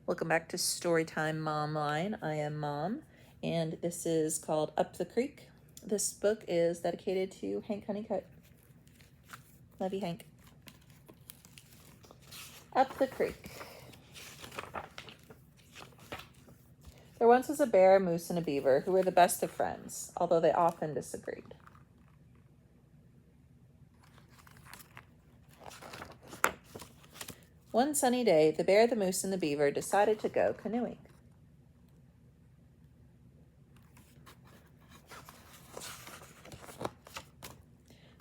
Welcome back to Storytime Momline. I am Mom, and this is called Up the Creek. This book is dedicated to Hank Honeycutt. Love you, Hank. Up the Creek. There once was a bear, a moose, and a beaver who were the best of friends, although they often disagreed. One sunny day, the bear, the moose, and the beaver decided to go canoeing.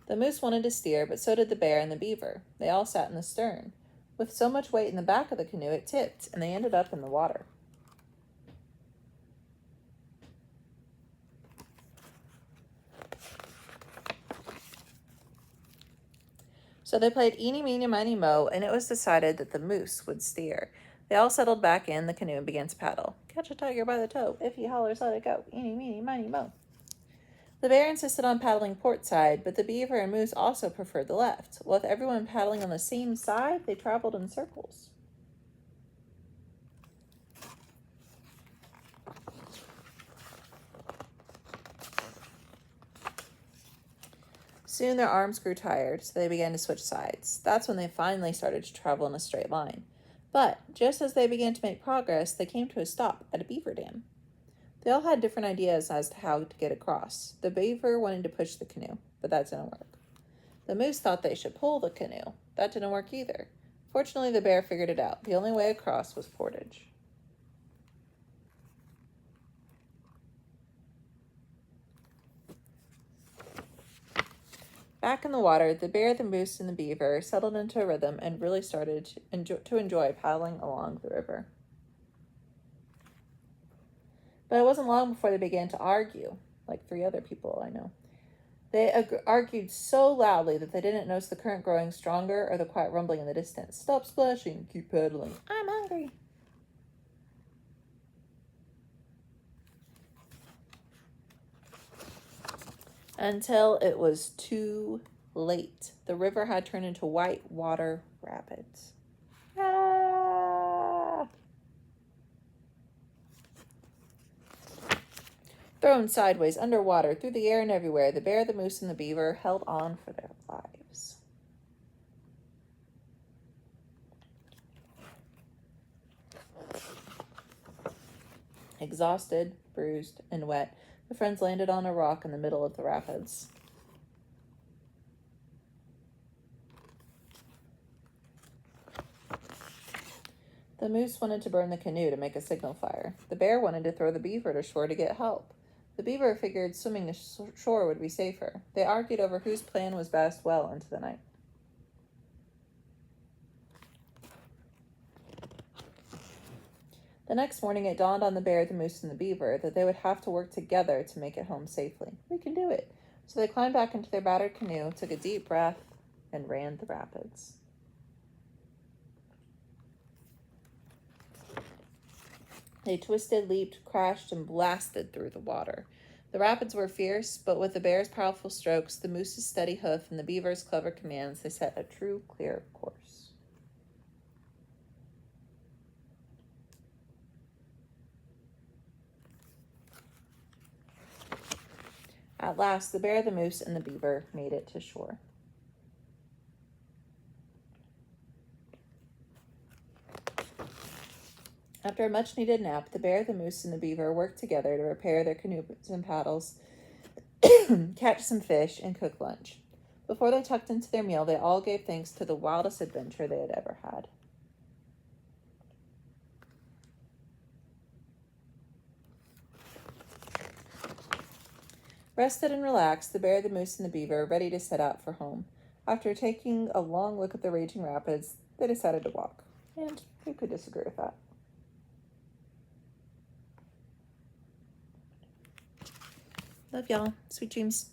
The moose wanted to steer, but so did the bear and the beaver. They all sat in the stern. With so much weight in the back of the canoe, it tipped, and they ended up in the water. So they played eeny, meeny, miny, mo, and it was decided that the moose would steer. They all settled back in the canoe and began to paddle. Catch a tiger by the toe. If he hollers, let it go. Eeny, meeny, miny, mo. The bear insisted on paddling port side, but the beaver and moose also preferred the left. With everyone paddling on the same side, they traveled in circles. Soon their arms grew tired, so they began to switch sides. That's when they finally started to travel in a straight line. But just as they began to make progress, they came to a stop at a beaver dam. They all had different ideas as to how to get across. The beaver wanted to push the canoe, but that didn't work. The moose thought they should pull the canoe. That didn't work either. Fortunately, the bear figured it out. The only way across was portage. Back in the water, the bear, the moose, and the beaver settled into a rhythm and really started to enjoy paddling along the river. But it wasn't long before they began to argue, like 3 other people I know. They argued so loudly that they didn't notice the current growing stronger or the quiet rumbling in the distance. Stop splashing, keep paddling. I'm hungry. Until it was too late. The river had turned into white water rapids. Ah! Thrown sideways, underwater, through the air and everywhere, the bear, the moose, and the beaver held on for their lives. Exhausted, bruised, and wet, the friends landed on a rock in the middle of the rapids. The moose wanted to burn the canoe to make a signal fire. The bear wanted to throw the beaver to shore to get help. The beaver figured swimming to shore would be safer. They argued over whose plan was best well into the night. The next morning, it dawned on the bear, the moose, and the beaver that they would have to work together to make it home safely. We can do it. So they climbed back into their battered canoe, took a deep breath, and ran the rapids. They twisted, leaped, crashed, and blasted through the water. The rapids were fierce, but with the bear's powerful strokes, the moose's steady hoof, and the beaver's clever commands, they set a true, clear course. At last, the bear, the moose, and the beaver made it to shore. After a much-needed nap, the bear, the moose, and the beaver worked together to repair their canoes and paddles, catch some fish, and cook lunch. Before they tucked into their meal, they all gave thanks to the wildest adventure they had ever had. Rested and relaxed, the bear, the moose, and the beaver ready to set out for home. After taking a long look at the raging rapids, they decided to walk. And who could disagree with that? Love y'all. Sweet dreams.